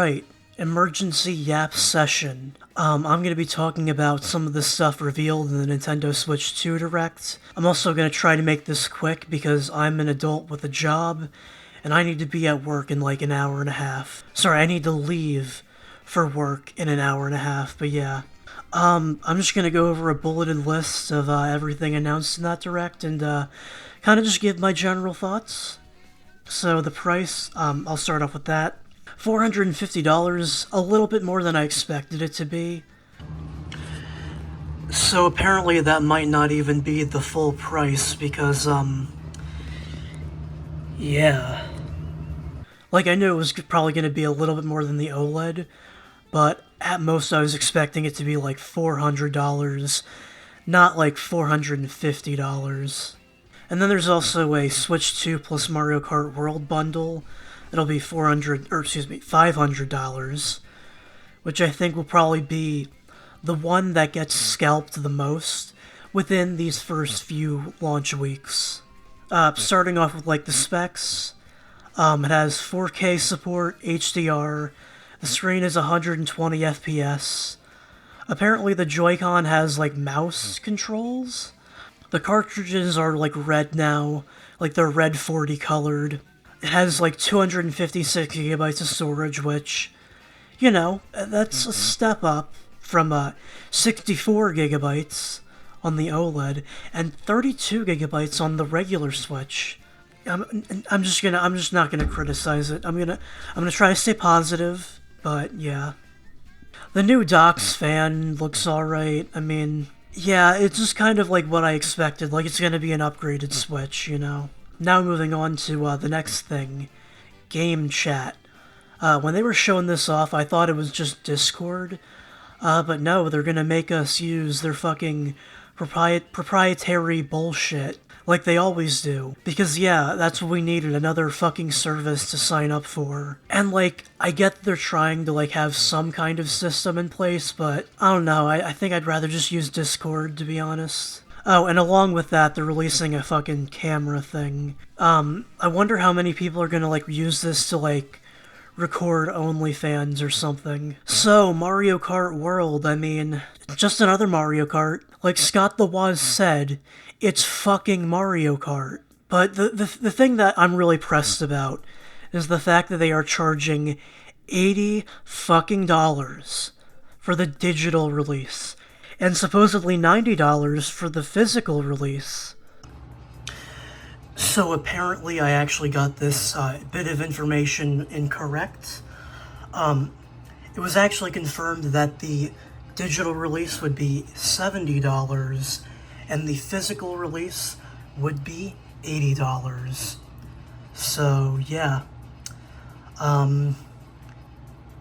Alright, emergency yap session. I'm going to be talking about some of the stuff revealed in the Nintendo Switch 2 Direct. I'm also going to try to make this quick because I'm an adult with a job, and I need to be at work in like an hour and a half. Sorry, I need to leave for work in an hour and a half, but yeah. I'm just going to go over a bulleted list of everything announced in that Direct and kind of just give my general thoughts. So the price, I'll start off with that. $450, a little bit more than I expected it to be. So apparently that might not even be the full price because, yeah. Like, I knew it was probably going to be a little bit more than the OLED, but at most I was expecting it to be like $400, not like $450. And then there's also a Switch 2 plus Mario Kart World bundle. It'll be $500, which I think will probably be the one that gets scalped the most within these first few launch weeks. Starting off with like the specs, it has 4K support, HDR, the screen is 120 FPS. Apparently the Joy-Con has like mouse controls. The cartridges are like red now, like they're red 40 colored. It has like 256 gigabytes of storage, which, you know, that's a step up from 64 gigabytes on the OLED and 32 gigabytes on the regular Switch. I'm just not gonna criticize it. I'm gonna try to stay positive, but yeah. The new docks fan looks alright. I mean, yeah, it's just kind of like what I expected. Like, it's gonna be an upgraded Switch, you know? Now moving on to the next thing, game chat. When they were showing this off, I thought it was just Discord, but no, they're gonna make us use their fucking proprietary bullshit, like they always do. Because yeah, that's what we needed, another fucking service to sign up for. And like, I get they're trying to like have some kind of system in place, but I don't know, I think I'd rather just use Discord, to be honest. Oh, and along with that, they're releasing a fucking camera thing. I wonder how many people are gonna, like, use this to, like, record OnlyFans or something. So, Mario Kart World, I mean, just another Mario Kart. Like Scott the Woz said, it's fucking Mario Kart. But the thing that I'm really pressed about is the fact that they are charging $80 fucking dollars for the digital release, and supposedly $90 for the physical release. So apparently I actually got this bit of information incorrect. It was actually confirmed that the digital release would be $70 and the physical release would be $80. So yeah.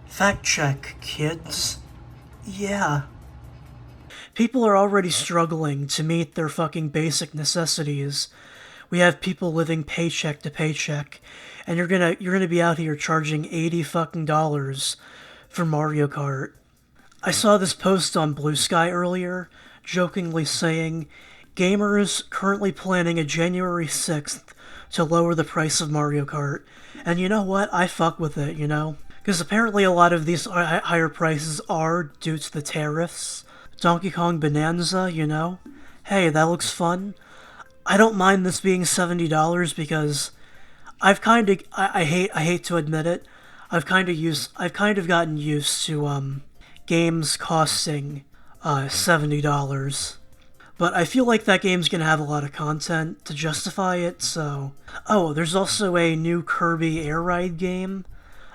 Fact check, kids. Yeah. People are already struggling to meet their fucking basic necessities. We have people living paycheck to paycheck, and you're gonna be out here charging $80 fucking dollars for Mario Kart. I saw this post on Blue Sky earlier, jokingly saying, gamers currently planning a January 6th to lower the price of Mario Kart. And you know what? I fuck with it, you know? Because apparently a lot of these higher prices are due to the tariffs. Donkey Kong Bonanza, you know? Hey, that looks fun. I don't mind this being $70 because I've kind of, I hate to admit it, I've kind of gotten used to games costing $70. But I feel like that game's gonna have a lot of content to justify it, so... Oh, there's also a new Kirby Air Ride game.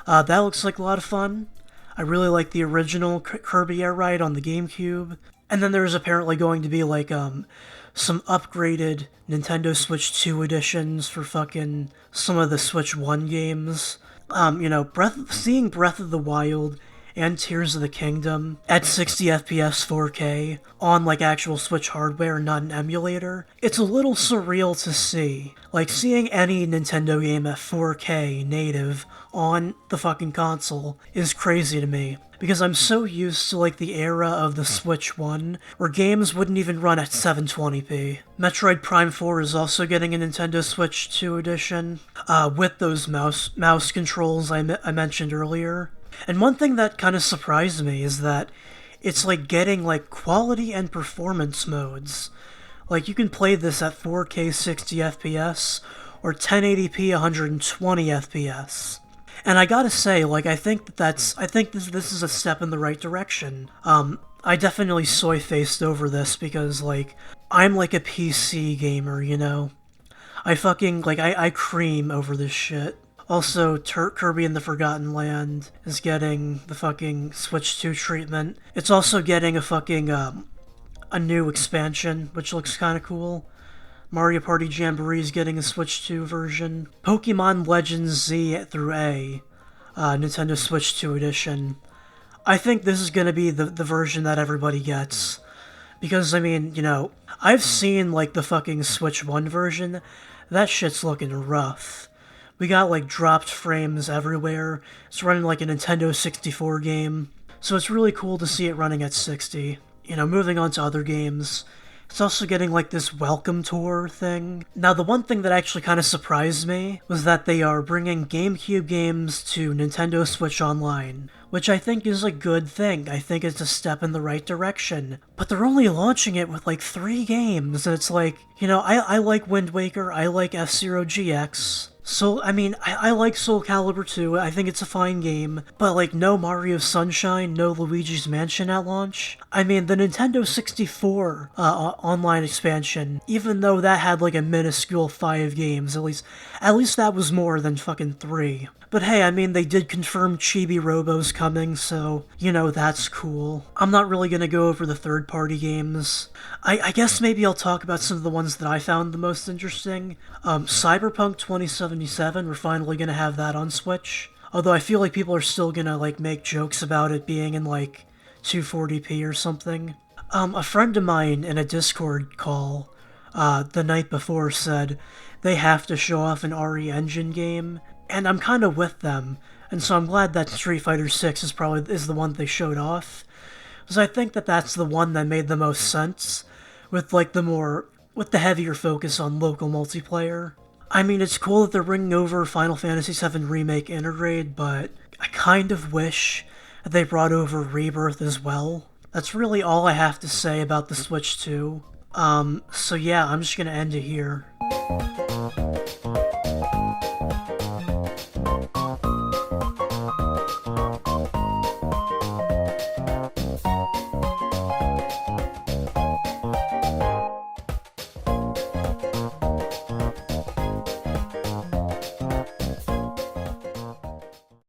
That looks like a lot of fun. I really like the original Kirby Air Ride on the GameCube. And then there's apparently going to be like some upgraded Nintendo Switch 2 editions for fucking some of the Switch 1 games. You know, seeing Breath of the Wild and Tears of the Kingdom at 60 FPS 4K on like actual Switch hardware, not an emulator, it's a little surreal to see. Like, seeing any Nintendo game at 4K native on the fucking console is crazy to me. Because I'm so used to like the era of the Switch 1, where games wouldn't even run at 720p. Metroid Prime 4 is also getting a Nintendo Switch 2 edition, with those mouse controls I mentioned earlier. And one thing that kind of surprised me is that it's like getting like quality and performance modes. Like you can play this at 4K 60 FPS or 1080p 120 FPS. And I gotta say, like, I think this is a step in the right direction. I definitely soy-faced over this because, like, I'm like a PC gamer, you know? I cream over this shit. Also, Kirby and the Forgotten Land is getting the fucking Switch 2 treatment. It's also getting a new expansion, which looks kinda cool. Mario Party Jamboree is getting a Switch 2 version. Pokemon Legends Z through A, Nintendo Switch 2 edition. I think this is gonna be the version that everybody gets. Because, I mean, you know, I've seen, like, the fucking Switch 1 version. That shit's looking rough. We got, like, dropped frames everywhere. It's running like a Nintendo 64 game. So it's really cool to see it running at 60. You know, moving on to other games. It's also getting like this welcome tour thing. Now, the one thing that actually kind of surprised me was that they are bringing GameCube games to Nintendo Switch Online, which I think is a good thing. I think it's a step in the right direction. But they're only launching it with like 3 games, and it's like, you know, I like Wind Waker, I like F-Zero GX. So, I mean, I like Soul Calibur 2, I think it's a fine game, but like no Mario Sunshine, no Luigi's Mansion at launch. I mean, the Nintendo 64 online expansion, even though that had like a minuscule 5 games, at least that was more than fucking 3. But hey, I mean, they did confirm Chibi Robo's coming, so, you know, that's cool. I'm not really gonna go over the third-party games. I guess maybe I'll talk about some of the ones that I found the most interesting. Cyberpunk 2077, we're finally gonna have that on Switch. Although I feel like people are still gonna, like, make jokes about it being in, like, 240p or something. A friend of mine in a Discord call, the night before said they have to show off an RE Engine game, and I'm kind of with them, and so I'm glad that Street Fighter 6 is the one they showed off, because I think that that's the one that made the most sense, with like with the heavier focus on local multiplayer. I mean, it's cool that they're bringing over Final Fantasy VII Remake Intergrade, but I kind of wish that they brought over Rebirth as well. That's really all I have to say about the Switch 2. So yeah, I'm just gonna end it here.